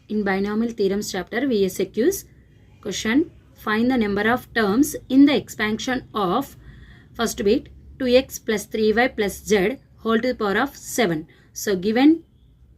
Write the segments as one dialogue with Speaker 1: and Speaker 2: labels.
Speaker 1: In Binomial Theorems chapter Vsaq'S, question, find the number of terms in the expansion of first bit 2x plus 3y plus z whole to the power of 7. So given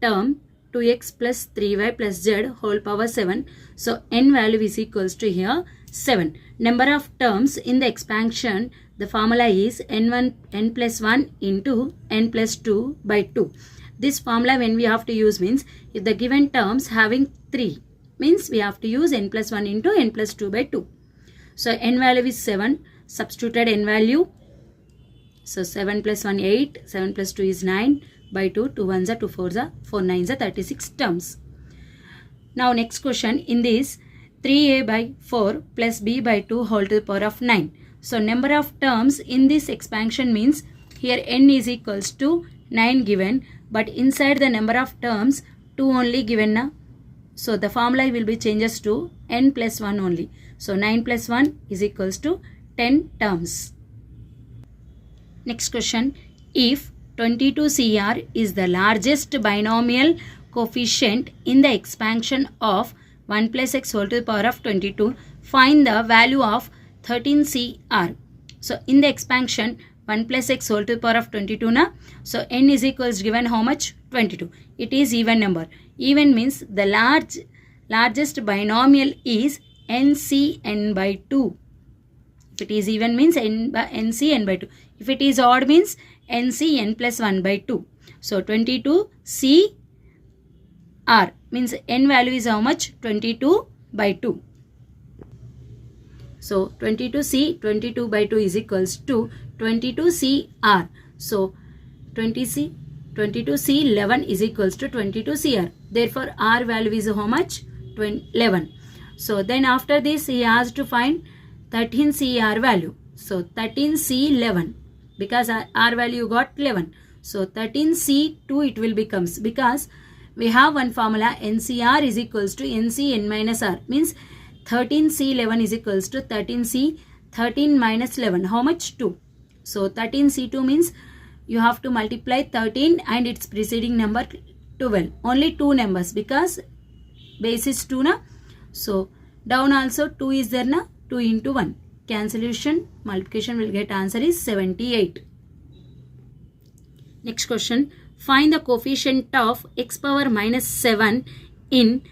Speaker 1: term 2x plus 3y plus z whole power 7. So n value is equals to here 7. Number of terms in the expansion, the formula is n plus 1 into n plus 2 by 2. This formula when we have to use means if the given terms having 3 means we have to use n plus 1 into n plus 2 by 2. So n value is 7. Substituted n value. So 7 plus 1 8. 7 plus 2 is 9 by 2. 2 1s are 2 4s are 4 9s are 36 terms. Now next question, in this 3a by 4 plus b by 2 whole to the power of 9. So number of terms in this expansion means here n is equals to 9 given, but inside the number of terms 2 only given na. So the formula will be changes to n plus 1 only. So 9 plus 1 is equals to 10 terms. Next question, if 22CR is the largest binomial coefficient in the expansion of 1 plus x whole to the power of 22, find the value of 13CR. So in the expansion 1 plus x whole to the power of 22 na. So n is equals given how much? 22. It is even number. Even means the largest binomial is NCn by 2. If it is even means NCn by 2. If it is odd means NCn plus 1 by 2. So 22CR means n value is how much? 22 by 2. So 22 by 2 is equals to 22CR. So 22C11 is equals to 22CR. Therefore R value is how much? 11. So then after this he has to find 13CR value. So 13C11 because R value got 11. So 13C2 it will becomes, because we have one formula NCR is equals to NCn minus R, means 13C11 is equals to 13 minus 11. How much? 2. So 13C2 means you have to multiply 13 and its preceding number 12. Only 2 numbers because base is 2 na. So down also 2 is there na. 2 into 1. Cancellation, multiplication will get answer is 78. Next question. Find the coefficient of x power minus 7 in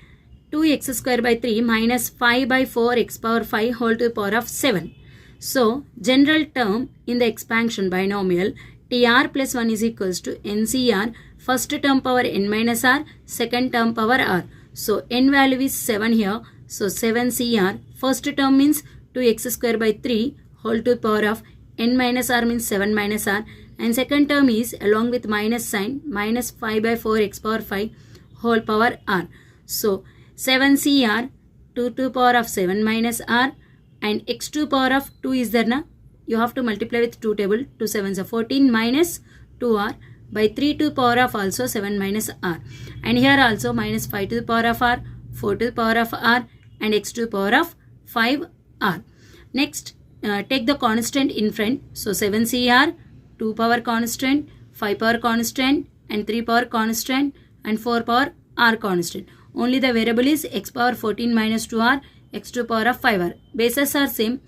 Speaker 1: 2x square by 3 minus 5 by 4 x power 5 whole to the power of 7. So general term in the expansion binomial TR plus 1 is equals to NCR, first term power n minus R, second term power R. So n value is 7 here. So 7CR, first term means 2x square by 3 whole to the power of n minus R means 7 minus R, and second term is along with minus sign minus 5 by 4 x power 5 whole power R. So 7CR 2 to the power of 7 minus R, and x to the power of 2 is there na. You have to multiply with 2 table. 2 7s are 14 minus 2R by 3 to the power of also 7 minus R. And here also minus 5 to the power of R, 4 to the power of R, and x to the power of 5R. Next, take the constant in front. So 7CR, 2 power constant, 5 power constant, and 3 power constant, and 4 power R constant. Only the variable is x power 14 minus 2R, x to the power of 5R. Bases are same.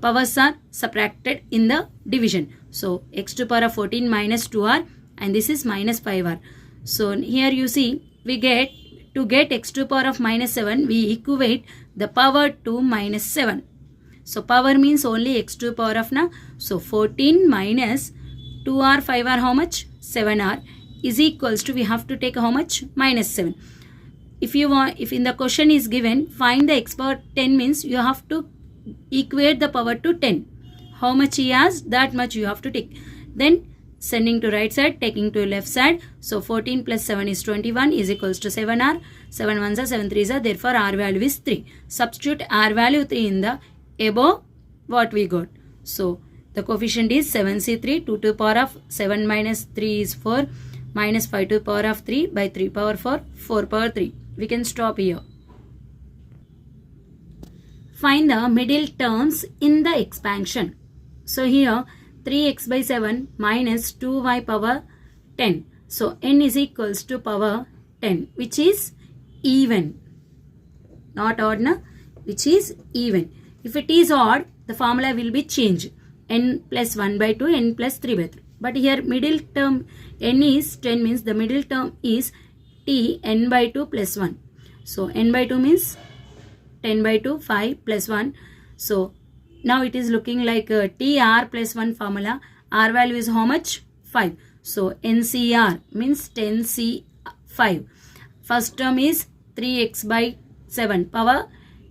Speaker 1: Powers are subtracted in the division. So x to the power of 14 minus 2R, and this is minus 5R. So here you see we get to get x to the power of minus 7, we equate the power to minus 7. So power means only x to the power of na. So 14 minus 2R 5R how much? 7R is equals to, we have to take how much? Minus 7. If you want, if in the question is given find the x power 10 means you have to equate the power to 10. How much he has, that much you have to take. Then sending to right side, taking to left side. So 14 plus 7 is 21 is equals to 7R. 7 1s are 7 3s are, therefore R value is 3. Substitute R value 3 in the above what we got. So the coefficient is 7C3, 2 to the power of 7 minus 3 is 4, minus 5 to the power of 3 by 3 power 4, 4 power 3. We can stop here. Find the middle terms in the expansion. So here 3x by 7 minus 2y power 10. So n is equals to power 10, which is even. Not odd, na? Which is even. If it is odd, the formula will be changed. N plus 1 by 2, n plus 3 by 3. But here middle term n is 10 means the middle term is t n by 2 plus 1. So n by 2 means 10 by 2, 5 plus 1. So now it is looking like tr plus 1 formula. R value is how much? 5. So NCR means 10C5. First term is 3x by 7 power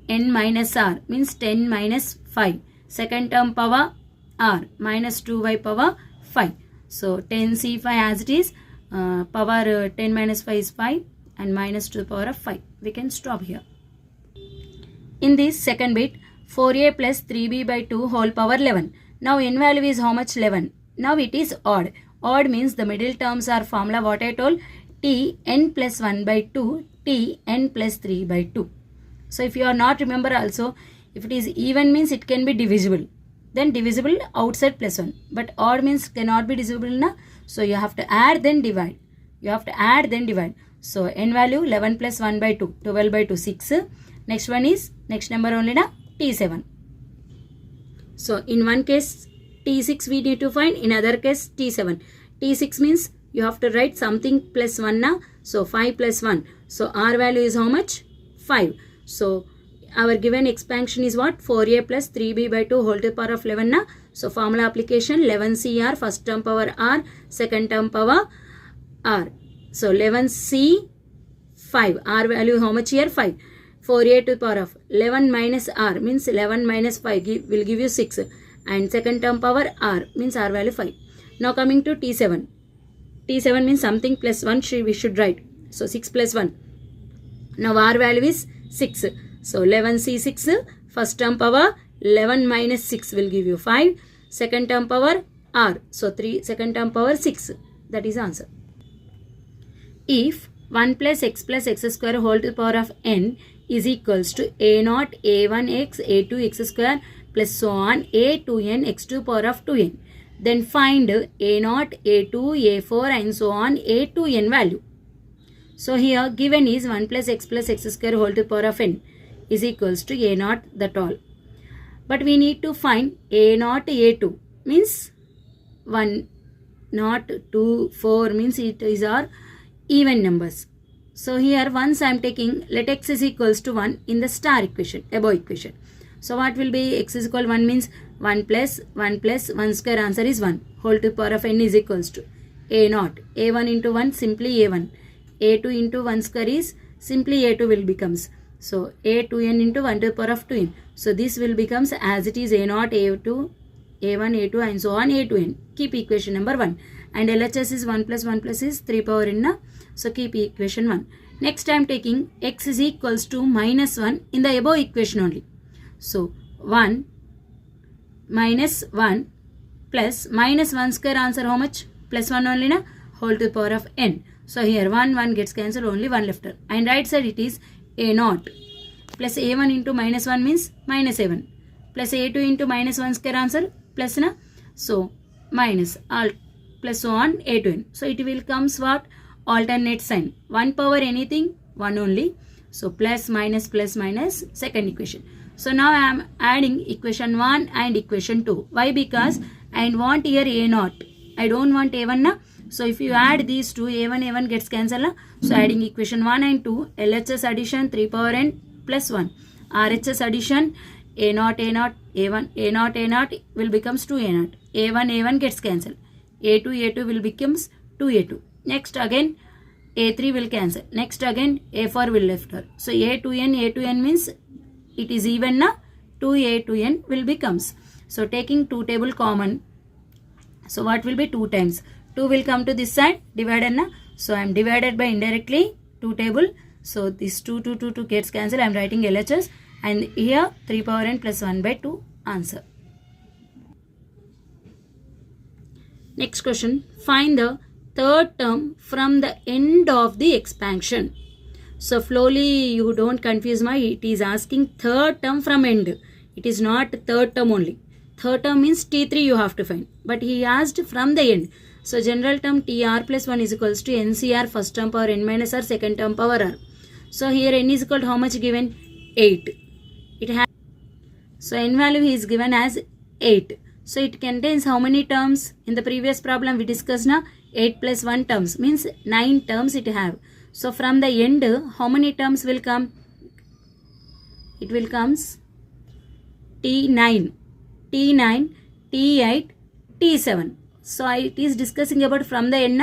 Speaker 1: n minus r means 10 minus 5. Second term power r minus 2 by power 5. So 10C5 as it is. Power 10 minus 5 is 5 and minus 2 power of 5. We can stop here. In this second bit, 4a plus 3b by 2 whole power 11. Now n value is how much? 11. Now it is odd. Odd means the middle terms are formula what I told, t n plus 1 by 2, t n plus 3 by 2. So if you are not remember also, if it is even means it can be divisible. Then divisible outside plus 1. But odd means cannot be divisible na. So you have to add then divide. You have to add then divide. So n value 11 plus 1 by 2, 12 by 2, 6. Next one is, next number only na, t7. So in one case t6 we need to find, in other case t7. t6 means you have to write something plus 1 na. So 5 plus 1. So r value is how much? 5. So our given expansion is what? 4a plus 3b by 2 whole to the power of 11 na. So formula application 11cr, first term power r, second term power r. So 11c 5. R value how much here? 5. 4a to the power of 11 minus r means 11 minus 5 will give you 6. And second term power r means r value 5. Now coming to t7. t7 means something plus 1 we should write. So 6 plus 1. Now r value is 6. So 11c6, first term power 11 minus 6 will give you 5. Second term power r. So 3, second term power 6. That is answer. If 1 plus x square whole to the power of n is equals to a0, a1x, a2x square plus so on a2n x to the power of 2n. Then find a0, a2, a4 and so on a2n value. So here given is 1 plus x square whole to the power of n is equals to a0, that all. But we need to find a0, a2 means 1, 0, 2, 4 means it is our even numbers. So here once I am taking, let x is equals to 1 in the star equation, above equation. So what will be x is equal 1 means 1 plus 1 square, answer is 1. Whole to the power of n is equals to a0. a1 into 1 simply a1. a2 into 1 square is simply a2 will becomes. So a2n into 1 to the power of 2n. So this will becomes as it is a0, a2, a1, a2 and so on a2n. Keep equation number 1. And LHS is 1 plus is 3 power n na. So keep equation 1. Next I am taking x is equals to minus 1 in the above equation only. So 1 minus 1 plus minus 1 square, answer how much? Plus 1 only na, whole to the power of n. So here 1 gets cancelled, only 1 left. And right side it is a0 plus a1 into minus 1 means minus a1 plus a2 into minus 1 square, answer plus na. So minus all plus so on a2n. So it will comes what? Alternate sign. 1 power anything, 1 only. So plus minus, second equation. So now I am adding equation 1 and equation 2. Why? Because I want here a0. I don't want a1 na. So if you add these two, a1 gets cancelled na. So adding equation 1 and 2, LHS addition 3 power n plus 1. RHS addition a0, a1 will becomes 2a0. a1 gets cancelled. a2 will becomes 2a2. Next again a3 will cancel. Next again a4 will left her. So a2n means it is even na, 2a2n will becomes. So taking 2 table common. So what will be 2 times? 2 will come to this side, divided na. So I am divided by indirectly 2 table. So this 2 gets cancelled. I am writing LHS and here 3 power n plus 1 by 2 answer. Next question, find the third term from the end of the expansion. So slowly you don't confuse it is asking third term from end. It is not third term only. Third term means T3 you have to find. But he asked from the end. So general term TR plus 1 is equals to NCR first term power n minus r second term power r. So here n is equal to how much given? 8. It has, so n value is given as 8. So it contains how many terms? In the previous problem we discussed now, 8 plus 1 terms means 9 terms it have. So from the end, how many terms will come? It will comes T9, T9, T8, T7. So it is discussing about from the end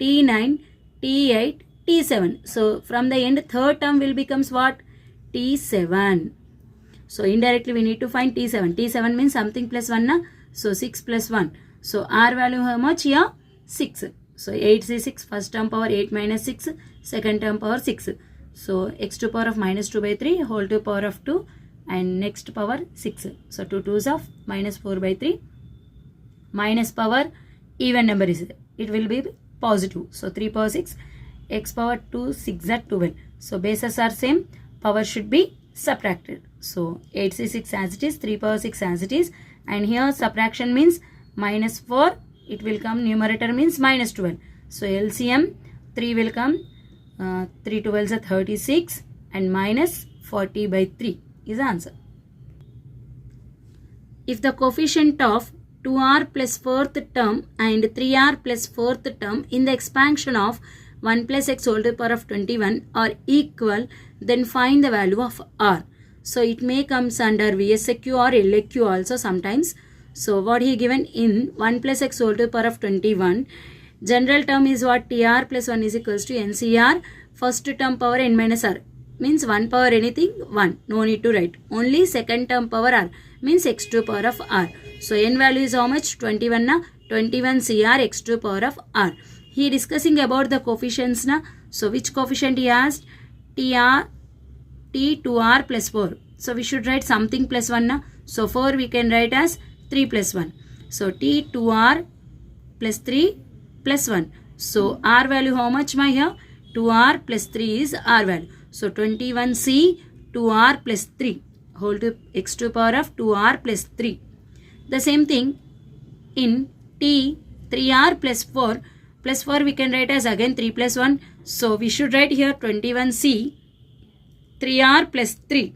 Speaker 1: T9, T8, T7. So from the end, third term will becomes what? T7. So indirectly we need to find T7. T7 means something plus 1 na? So 6 plus 1. So R value how much here? 6. So 8c6, first term power 8 minus 6, second term power 6. So x to power of minus 2 by 3 whole to power of 2 and next power 6. So 2 2s of minus 4 by 3. Minus power even number is it will be positive. So 3 power 6, x power 2, 6 are 12. So bases are same, power should be subtracted. So 8c6 as it is, 3 power 6 as it is, and here subtraction means minus 4, it will come numerator means minus 12. So LCM 3 will come, 3 12s are 36 and minus 40 by 3 is the answer. If the coefficient of 2r plus 4th term and 3r plus 4th term in the expansion of 1 plus x whole to the power of 21 are equal, then find the value of r. So it may comes under Vsaq or LQ also sometimes. So what he given in 1 plus x whole to the power of 21, general term is what? Tr plus 1 is equals to NCR, first term power n minus r. Means 1 power anything 1, no need to write. Only second term power r means x to the power of r. So n value is how much? 21 na? 21 CR x to the power of r. He discussing about the coefficients na. So which coefficient he asked? T2r plus 4. So we should write something plus 1 na. So 4 we can write as 3 plus 1. So T2r plus 3 plus 1. So r value how much my here? 2r plus 3 is r value. So 21c 2r plus 3 whole to x to the power of 2r plus 3. The same thing in T 3r plus 4 we can write as again 3 plus 1. So we should write here 21c 3r plus 3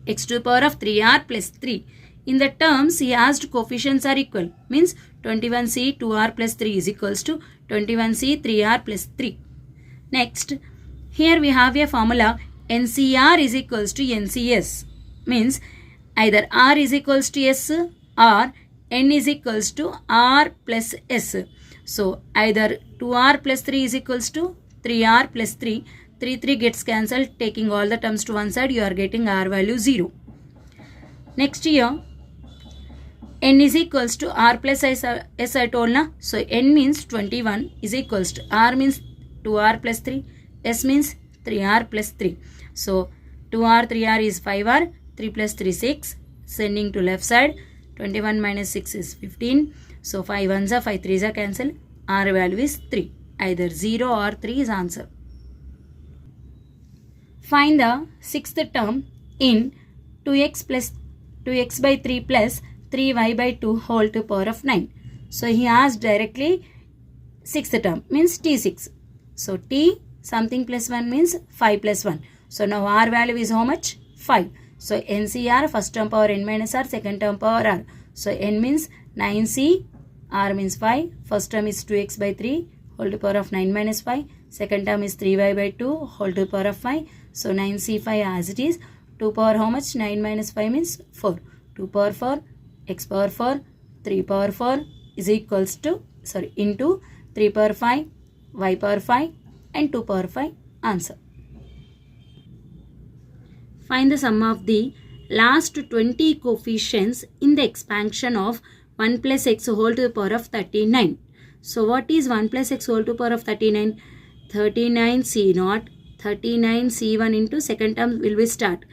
Speaker 1: x to the power of 3r plus 3. In the terms he asked coefficients are equal, means 21c 2r plus 3 is equals to 21c 3r plus 3. Next, here we have a formula NCR is equals to NCS, means either R is equals to S or N is equals to R plus S. So either 2R plus 3 is equals to 3R plus 3. 3 gets cancelled, taking all the terms to one side, you are getting R value 0. Next here, N is equals to R plus S I told na. So N means 21 is equals to R means 2R plus 3, S means 3R plus 3. So 2R 3R is 5R, 3 plus 3 6, sending to left side, 21 minus 6 is 15. So 5 1s are 5 3s are cancelled, R value is 3. Either 0 or 3 is answer. Find the sixth term in 2x by 3 plus 3y by 2 whole to power of 9. So he asked directly sixth term means T6. So T something plus 1 means 5 plus 1. So now R value is how much? 5. So NCR first term power n minus r, second term power r. So n means 9c, r means 5. First term is 2x by 3 whole to power of 9 minus 5. Second term is 3y by 2 whole to power of 5. So 9c5 as it is. 2 power how much? 9 minus 5 means 4. 2 power 4, x power 4, 3 power 4 is equals to, into 3 power 5, y power 5 and 2 power 5 answer. Find the sum of the last 20 coefficients in the expansion of 1 plus x whole to the power of 39. So what is 1 plus x whole to the power of 39? 39c0, 39c1 into second term will be start,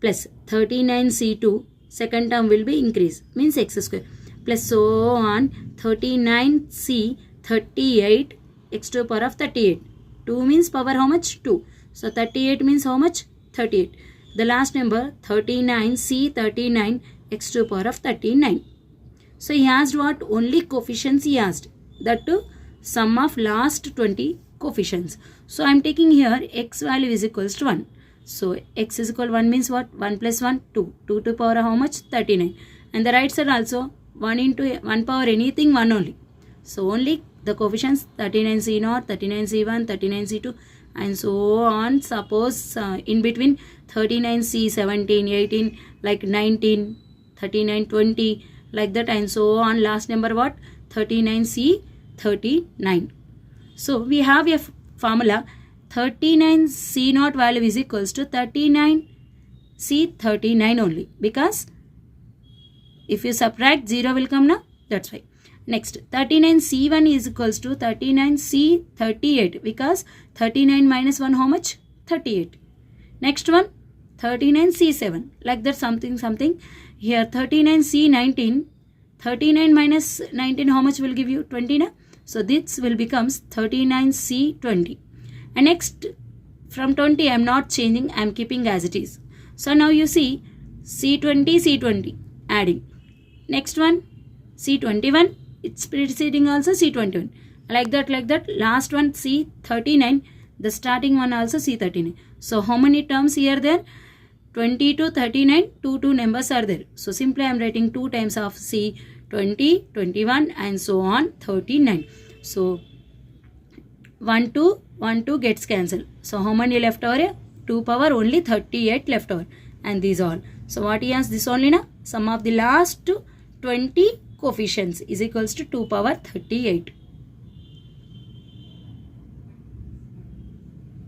Speaker 1: plus 39c2 second term will be increase, means x square, plus so on 39c 38 x to the power of 38. 2 means power how much? 2. So 38 means how much? 38. The last number 39c 39 x to the power of 39. So he asked what? Only coefficients he asked. That too sum of last 20 coefficients. So I am taking here x value is equals to 1. So x is equal to 1 means what? 1 plus 1, 2. 2 to power how much? 39. And the right side also 1 into 1 power anything 1 only. So only the coefficients 39C0, 39C1, 39C2 and so on. Suppose in between 39C, 17, 18, like 19, 39, 20, like that and so on. Last number what? 39C, 39. So we have a formula 39C0 value is equals to 39C39 only, because if you subtract 0 will come now, that's why. Next 39C1 is equals to 39C38, because 39 minus 1 how much? 38. Next one 39C7, like that something. Here 39C19, 39 minus 19 how much will give you? 20 na? So this will becomes 39C20. And next from 20 I am not changing, I am keeping as it is. So now you see C20 adding. Next one C21, it's preceding also C21. Like that. Last one C39, the starting one also C39. So how many terms here there? 20 to 39, two numbers are there. So simply I am writing 2 times of C20, 21 and so on 39. So 1 2 gets cancelled. So how many left over? 2 power only 38 left over. And these all. So what he has this only na? Sum of the last 20 coefficients is equals to 2 power 38.